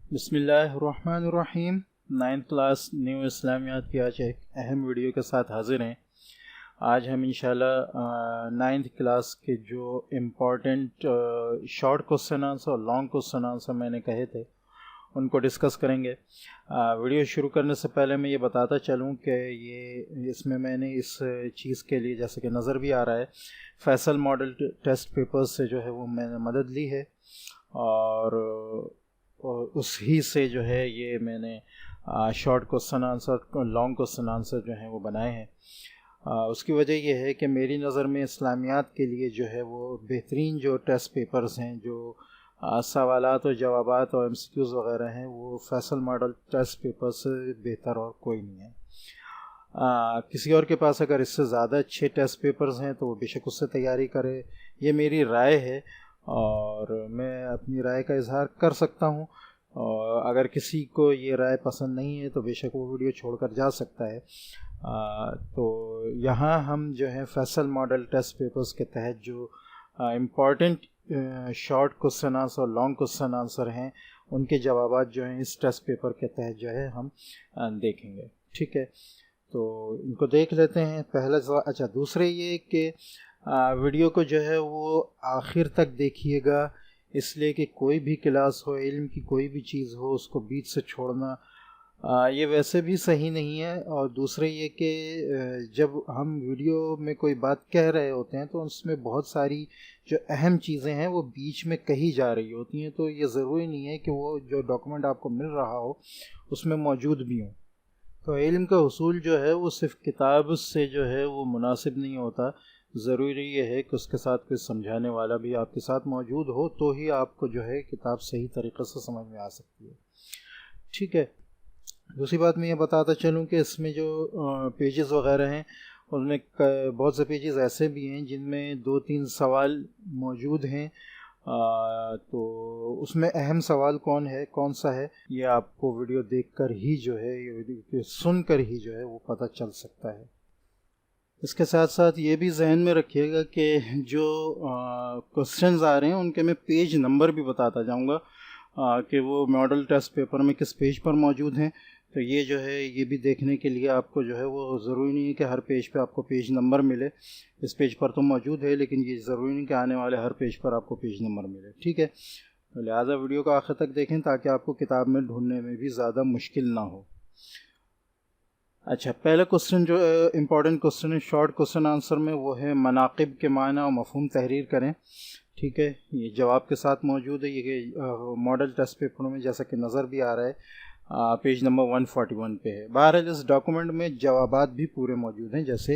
बिस्मिल्लाहिर्रहमानिर्रहीम। 9th class new इस्लामियात की आज एक अहम वीडियो के साथ हाजिर हैं। आज हम इंशाल्लाह 9th क्लास के जो इम्पोर्टेंट शॉर्ट क्वेश्चन आंसर और लॉन्ग क्वेश्चन आंसर मैंने कहे थे उनको डिस्कस करेंगे। वीडियो शुरू करने से पहले मैं ये बताता चलूँ कि ये इसमें मैंने इस चीज़ के लिए, जैसे कि नज़र भी आ रहा है, फैसल मॉडल टेस्ट पेपर्स से जो है वो मैंने मदद ली है और उसी से जो है ये मैंने short question answer, long question answer जो हैं वो बनाए हैं। उसकी वजह ये है कि मेरी नज़र में इस्लामियात के लिए जो है वो बेहतरीन जो टेस्ट पेपर्स हैं, जो सवालात और जवाबात और एमसीक्यूज़ वगैरह हैं, वो फैसल मॉडल टेस्ट पेपर से बेहतर और कोई नहीं है। किसी और के पास अगर इससे ज़्यादा अच्छे टेस्ट पेपर्स हैं तो वो बेशक उससे तैयारी करे, ये मेरी राय है और मैं अपनी राय का इजहार कर सकता हूँ। और अगर किसी को ये राय पसंद नहीं है तो बेशक वो वीडियो छोड़कर जा सकता है। तो यहाँ हम जो है फैसल मॉडल टेस्ट पेपर्स के तहत जो इम्पॉर्टेंट शॉर्ट क्वेश्चन आंसर और लॉन्ग क्वेश्चन आंसर हैं उनके जवाबात जो हैं इस टेस्ट पेपर के तहत जो है हम देखेंगे। ठीक है, तो इनको देख लेते हैं। पहला सवाल, अच्छा, दूसरे ये कि वीडियो को जो है वो आखिर तक देखिएगा, इसलिए कि कोई भी क्लास हो, इल्म की कोई भी चीज़ हो, उसको बीच से छोड़ना ये वैसे भी सही नहीं है। और दूसरे ये कि जब हम वीडियो में कोई बात कह रहे होते हैं तो उसमें बहुत सारी जो अहम चीज़ें हैं वो बीच में कही जा रही होती हैं, तो ये ज़रूरी नहीं है कि वो जो डॉक्यूमेंट आपको मिल रहा हो उसमें मौजूद भी हों। तो इल्म का हुसूल जो है वो सिर्फ किताब से जो है वो मुनासिब नहीं होता। ज़रूरी ये है कि उसके साथ कोई समझाने वाला भी आपके साथ मौजूद हो, तो ही आपको जो है किताब सही तरीक़े से समझ में आ सकती है। ठीक है, दूसरी बात मैं ये बताता चलूँ कि इसमें जो पेजेस वगैरह हैं उनमें बहुत से पेजेस ऐसे भी हैं जिनमें 2-3 सवाल मौजूद हैं। तो उसमें अहम सवाल कौन सा है, ये आपको वीडियो देखकर ही जो है, ये वीडियो सुनकर ही जो है वो पता चल सकता है। इसके साथ साथ ये भी जहन में रखिएगा कि जो क्वेश्चंस आ रहे हैं उनके मैं पेज नंबर भी बताता जाऊंगा कि वो मॉडल टेस्ट पेपर में किस पेज पर मौजूद हैं। तो ये जो है ये भी देखने के लिए आपको जो है वो ज़रूरी नहीं है कि हर पेज पे आपको पेज नंबर मिले। इस पेज पर तो मौजूद है, लेकिन ये ज़रूरी नहीं कि आने वाले हर पेज पर आपको पेज नंबर मिले। ठीक है, तो लिहाजा वीडियो को आखिर तक देखें ताकि आपको किताब में ढूंढने में भी ज़्यादा मुश्किल ना हो। अच्छा, पहला क्वेश्चन जो इम्पोर्टेंट क्वेश्चन है शॉर्ट क्वेश्चन आंसर में, वो है मनाक़िब के माना और मफ़हूम तहरीर करें। ठीक है, ये जवाब के साथ मौजूद है। ये मॉडल टेस्ट पेपरों में जैसा कि नज़र भी आ रहा है पेज नंबर 141 पे है। बहरहाल इस डॉक्यूमेंट में जवाबात भी पूरे मौजूद हैं, जैसे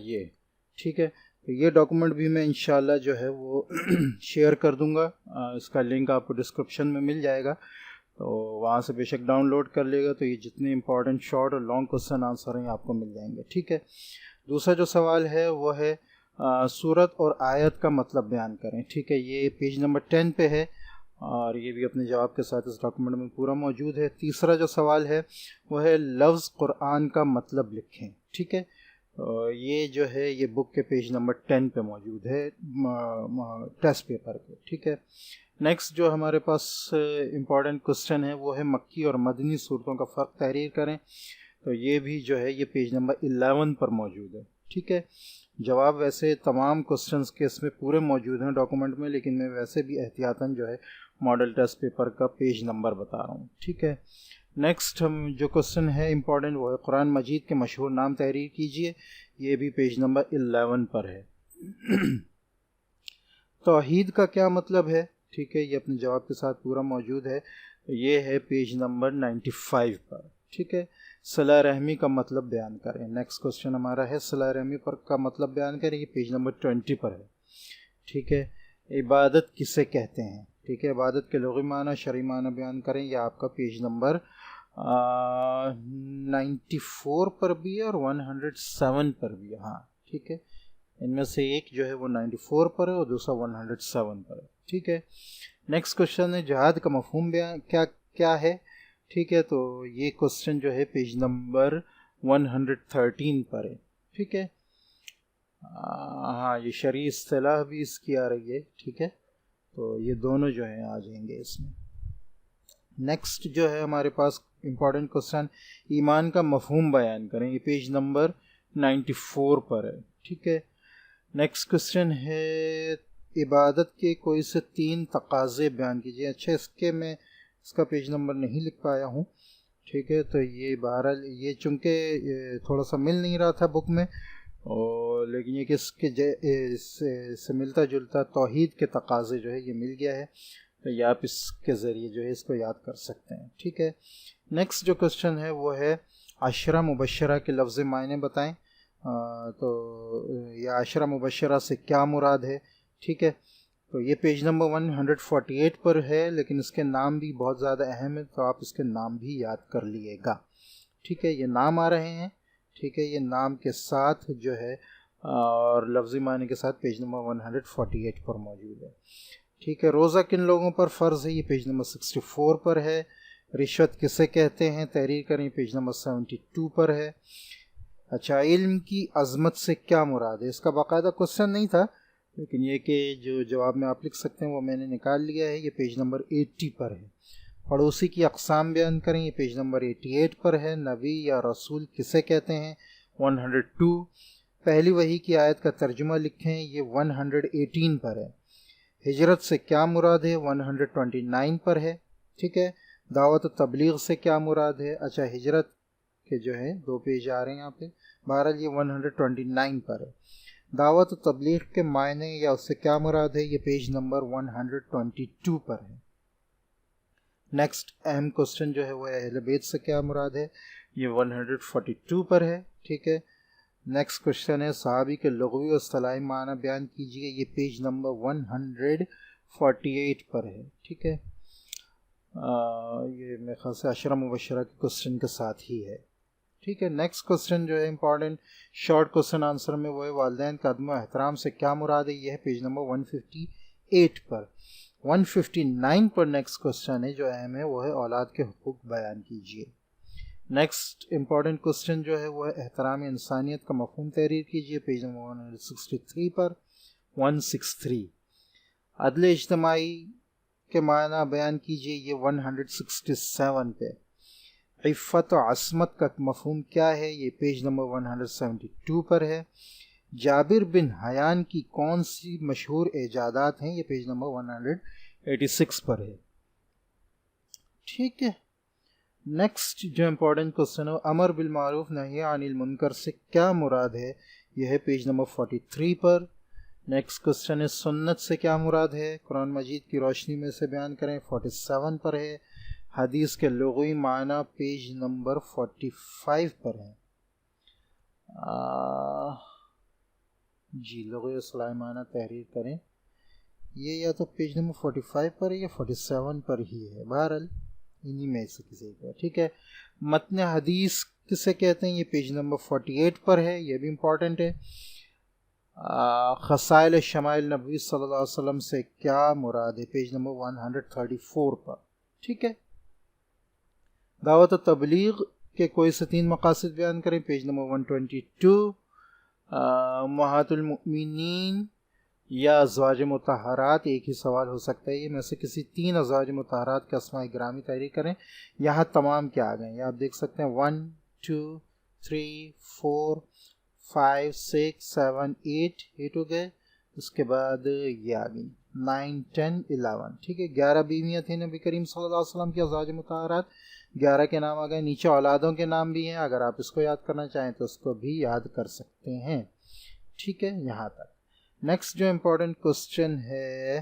ये। ठीक है, तो ये डॉक्यूमेंट भी मैं इंशाल्लाह जो है वो शेयर कर दूंगा। इसका लिंक आपको डिस्क्रिप्शन में मिल जाएगा, तो वहाँ से बेशक डाउनलोड कर लेगा। तो ये जितने इंपॉर्टेंट शॉर्ट और लॉन्ग क्वेश्चन आंसर हैं आपको मिल जाएंगे। ठीक है, दूसरा जो सवाल है वो है सूरत और आयत का मतलब बयान करें। ठीक है, ये पेज नंबर 10 पे है और ये भी अपने जवाब के साथ इस डॉक्यूमेंट में पूरा मौजूद है। तीसरा जो सवाल है वो है लफ्ज़ कुरान का मतलब लिखें। ठीक है, ये जो है ये बुक के पेज नंबर 10 पे मौजूद है टेस्ट पेपर के। ठीक है, नेक्स्ट जो हमारे पास इम्पॉर्टेंट क्वेश्चन है वो है मक्की और मदनी सूरतों का फ़र्क तहरीर करें। तो ये भी जो है ये पेज नंबर 11 पर मौजूद है। ठीक है, जवाब वैसे तमाम क्वेश्चंस के इसमें पूरे मौजूद हैं डॉक्यूमेंट में, लेकिन मैं वैसे भी एहतियातन जो है मॉडल टेस्ट पेपर का पेज नंबर बता रहा हूँ। ठीक है, नेक्स्ट हम जो क्वेश्चन है इम्पॉर्टेंट वो है कुरान मजीद के मशहूर नाम तहरीर कीजिए। ये भी पेज नंबर 11 पर है। तौहीद का क्या मतलब है? ठीक है, ये अपने जवाब के साथ पूरा मौजूद है। ये है पेज नंबर 95 पर। ठीक है, सला रहमी का मतलब बयान करें। नेक्स्ट क्वेश्चन हमारा है सला रहमी पर का मतलब बयान करें। ये पेज नंबर 20 पर है। ठीक है, इबादत किसे कहते हैं? ठीक है, इबादत के लुग़वी माना शरई माना बयान करें। यह आपका पेज नंबर 94 पर भी है और 107 पर भी है। हाँ, ठीक है, इनमें से एक जो है वो 94 पर है और दूसरा 107 पर है। ठीक है, नेक्स्ट क्वेश्चन है जिहाद का मफहूम क्या क्या है? ठीक है, तो ये क्वेश्चन जो है पेज नंबर 113 पर है। ठीक है, हाँ, ये शरई इस्तिलाह भी इसकी आ रही है। ठीक है, तो ये दोनों जो हैं आ जाएंगे इसमें। नेक्स्ट जो है हमारे पास इम्पॉर्टेंट क्वेश्चन, ईमान का मफहूम बयान करें। ये पेज नंबर 94 पर है। ठीक है, नेक्स्ट क्वेश्चन है इबादत के कोई से 3 तकाज़े बयान कीजिए। अच्छा, इसका पेज नंबर नहीं लिख पाया हूँ। ठीक है, तो ये बहरहाल ये चूँकि थोड़ा सा मिल नहीं रहा था बुक में, और लेकिन ये किसके इससे मिलता जुलता तौहीद के तकाज़े जो है ये मिल गया है, तो ये आप इसके ज़रिए जो है इसको याद कर सकते हैं। ठीक है, नेक्स्ट जो क्वेश्चन है वो है अशरा मुबशरा के लफ्ज़ मायने बताएं। तो यह अशरा मुबशरा से क्या मुराद है। ठीक है, तो ये पेज नंबर 148 पर है, लेकिन इसके नाम भी बहुत ज़्यादा अहम है, तो आप इसके नाम भी याद कर लीजिएगा। ठीक है, ये नाम आ रहे हैं। ठीक है, ये नाम के साथ जो है और लफ्ज़ी मायने के साथ पेज नंबर 148 पर मौजूद है। ठीक है, रोज़ा किन लोगों पर फ़र्ज़ है, ये पेज नंबर 64 पर है। रिश्वत किसे कहते हैं, तहरीर करें, पेज नंबर 72 पर है। अच्छा, इल्म की अज़मत से क्या मुराद है, इसका बाकायदा क्वेश्चन नहीं था, लेकिन ये कि जो जवाब में आप लिख सकते हैं वो मैंने निकाल लिया है। ये पेज नंबर 80 पर है। पड़ोसी की अक़साम बयान करें, ये पेज नंबर 88 पर है। नबी या रसूल किसे कहते हैं, 102। पहली वही की आयत का तर्जुमा लिखें, ये 118 पर है। हिजरत से क्या मुराद है, 129 पर है। ठीक है, दावत तबलीग से क्या मुराद है। अच्छा, हिजरत के जो है 2 पेज आ रहे हैं यहाँ पे, बहरहाल ये 129 पर है। दावत तबलीग के मायने या उससे क्या मुराद है, ये पेज नंबर 122 पर है। नेक्स्ट अहम क्वेश्चन जो है वो अहले बैत से क्या मुराद है, ये 142 पर है। ठीक है, नेक्स्ट क्वेश्चन है सहाबी के लुग़वी और इस्तिलाही माना बयान कीजिए, ये पेज नंबर 148 पर है। ठीक है, ये मेरे ख्याल से अशरा मुबशरा के क्वेश्चन के साथ ही है। ठीक है, नेक्स्ट क्वेश्चन जो है इंपॉर्टेंट शॉर्ट क्वेश्चन आंसर में वो है वालिदैन का अदम एहतराम से क्या मुराद है, ये है पेज नंबर 158 पर। 159 पर नेक्स्ट क्वेश्चन है जो अहम है, वो है औलाद के हुकूक बयान कीजिए। नेक्स्ट इंपॉर्टेंट क्वेश्चन जो है वो है एहतराम इंसानियत का मफहूम तहरीर कीजिए, पेज नंबर 163 पर। 163 अदल इज्तमाई के मायना बयान कीजिए, ये 167 पे। इफ़्फ़त और असमत का मफहूम क्या है, ये पेज नंबर 172 पर है। जाबिर बिन हयान की कौन सी मशहूर इजादात हैं, ये पेज नंबर 186 पर है। ठीक है, नेक्स्ट जो इम्पोर्टेंट क्वेश्चन है अमर बिल मारूफ नही अनिल मुनकर से क्या मुराद है, यह है पेज नंबर 43 पर। नेक्स्ट क्वेश्चन है सुन्नत से क्या मुराद है, कुरान मजीद की रोशनी में से बयान करें, 47 पर है। हदीस के लुग़वी माना पेज नंबर 45 पर है। जी, लुग़वी इस्तिलाही माना तहरीर करें, ये या तो पेज नंबर 45 पर है या 47 पर ही है, बहरहाल इन्हीं में से किसी का। ठीक है, मतन हदीस किसे कहते हैं, ये पेज नंबर 48 पर है, ये भी इम्पॉर्टेंट है। खसाइल शमाइल नबी सल्लल्लाहु अलैहि वसल्लम से क्या मुराद है, पेज नंबर 134 पर। ठीक है, दावत तबलीग के कोई से 3 मकासद बयान करें, पेज नंबर 122। उम्महातुल मुमिनीन या अज़वाज मुतहरात, एक ही सवाल हो सकता है, ये में से किसी 3 अज़वाज मुतहरात के अस्माए गिरामी तहरीर करें। यहाँ तमाम क्या आ गए, आप देख सकते हैं 1 2 3 4 5 6 7 8 हो गए। उसके बाद ये आ गई 9 10 11। ठीक है, 11 बीवियाँ थी नबी करीम सल्लल्लाहु अलैहि वसल्लम की अज़वाज मुतहरात, 11 के नाम आ गए। नीचे औलादों के नाम भी हैं, अगर आप इसको याद करना चाहें तो उसको भी याद कर सकते हैं। ठीक है, यहाँ तक। नेक्स्ट जो इम्पोर्टेंट क्वेश्चन है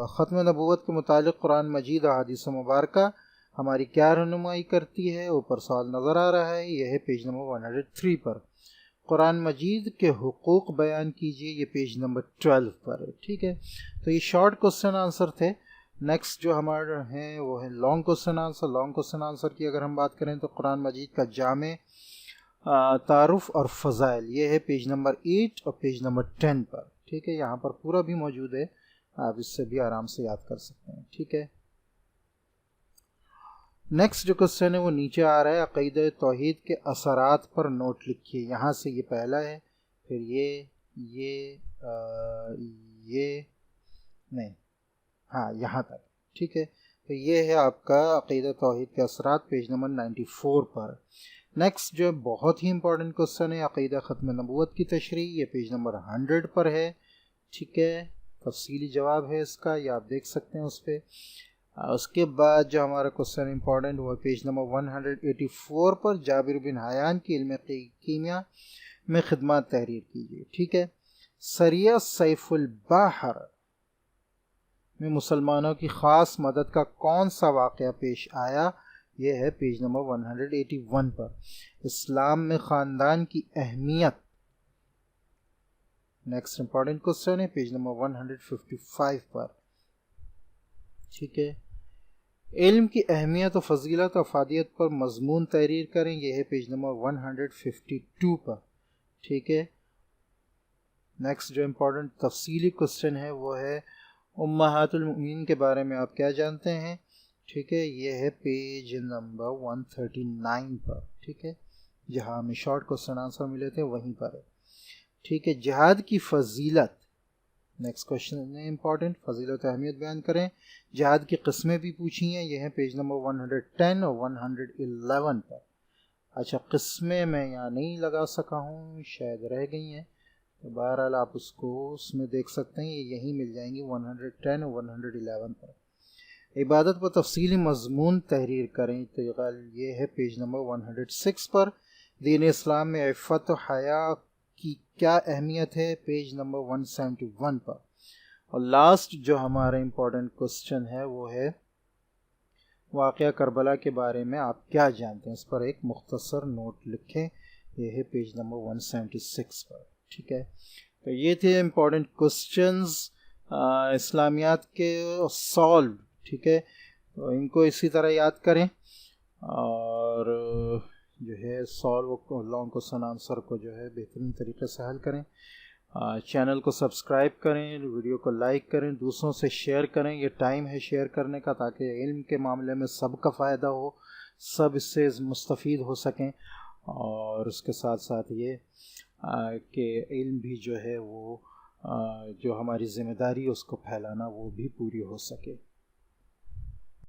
ख़त्म नबूवत के मुतालिक कुरान मजीद अहादीस मुबारका हमारी क्या रहनुमाई करती है, ऊपर सवाल नज़र आ रहा है, यह है पेज नंबर 103 पर। कुरान मजीद के हुकूक बयान कीजिए, ये पेज नंबर 12 पर है। ठीक है, तो ये शॉर्ट क्वेश्चन आंसर थे। नेक्स्ट जो हमारे हैं वो है long question answer. Long question answer की अगर हम बात करें तो कुरान मजीद का जामे तारुफ और फ़ज़ाइल, ये है पेज नंबर 8 और पेज नंबर 10 पर। ठीक है, यहाँ पर पूरा भी मौजूद है, आप इससे भी आराम से याद कर सकते हैं। ठीक है, नेक्स्ट जो क्वेश्चन है वो नीचे आ रहा है, अक़ीदा तौहीद के असरात पर नोट लिखिए। यहाँ से ये पहला है, फिर ये नहीं, हाँ यहाँ तक। ठीक है, तो ये है आपका अक़ीदा तौहीद के असरात पेज नंबर 94 पर। नेक्स्ट जो बहुत ही इंपॉर्टेंट क्वेश्चन है अक़ीदा ख़त्म नबूवत की तशरीह, ये पेज नंबर 100 पर है। ठीक है, तफसीली जवाब है इसका, ये आप देख सकते हैं उस पर। उसके बाद जो हमारा क्वेश्चन इंपॉर्टेंट हुआ पेज नंबर 184 पर, जाबिर बिन हयान की इल्म कीमिया में खिदमत तहरीर कीजिए। ठीक है, सरिया सैफुल बाहर में मुसलमानों की ख़ास मदद का कौन सा वाक़या पेश आया, यह है पेज नंबर 181 पर। इस्लाम में ख़ानदान की अहमियत, नेक्स्ट इंपॉर्टेंट क्वेश्चन है पेज नंबर 155 पर। ठीक है, इल्म की अहमियत और फजीलत और अफादियत पर मजमून तहरीर करें, यह है पेज नंबर 152 पर। ठीक है, नेक्स्ट जो इम्पोर्टेंट तफसीली क्वेश्चन है वो है उम्महातुल मुमिनीन के बारे में आप क्या जानते हैं। ठीक है, ये है पेज नंबर 139 पर। ठीक है, जहाँ हमें शॉर्ट क्वेश्चन आंसर मिले थे वहीं पर है। ठीक है, जिहाद की फजीलत, नेक्स्ट क्वेश्चन है इंपॉर्टेंट, फजीलत अहमियत बयान करें। जिहाद की किस्में भी पूछी हैं, यह है पेज नंबर 110 और 111 पर। अच्छा, किस्में मैं यहाँ नहीं लगा सका हूँ, शायद रह गई हैं, तो बहरहाल आप उसको उसमें देख सकते हैं, ये यहीं मिल जाएंगी 110 और 111 पर। इबादत पर तफसीली मजमून तहरीर करें, तो ये है पेज नंबर 106 पर। दीन इस्लाम में इफ़्फ़त व हया की क्या अहमियत है, पेज नंबर 171 पर। और लास्ट जो हमारा इम्पोर्टेंट क्वेश्चन है वो है वाक़या करबला के बारे में आप क्या जानते हैं, इस पर एक मुख्तसर नोट लिखें, यह है पेज नंबर 176 पर। ठीक है, तो ये थे इम्पोर्टेंट क्वेश्चंस इस्लामियात के सॉल्व। ठीक है, तो इनको इसी तरह याद करें और जो है सॉल्व लॉन्ग क्वेश्चन आंसर को जो है बेहतरीन तरीके से हल करें। चैनल को सब्सक्राइब करें, वीडियो को लाइक करें, दूसरों से शेयर करें, ये टाइम है शेयर करने का, ताकि इल्म के मामले में सबका फ़ायदा हो, सब इससे मुस्तफ़ीद हो सकें। और उसके साथ साथ ये कि इल्म भी जो है वो जो हमारी ज़िम्मेदारी है उसको फैलाना वो भी पूरी हो सके।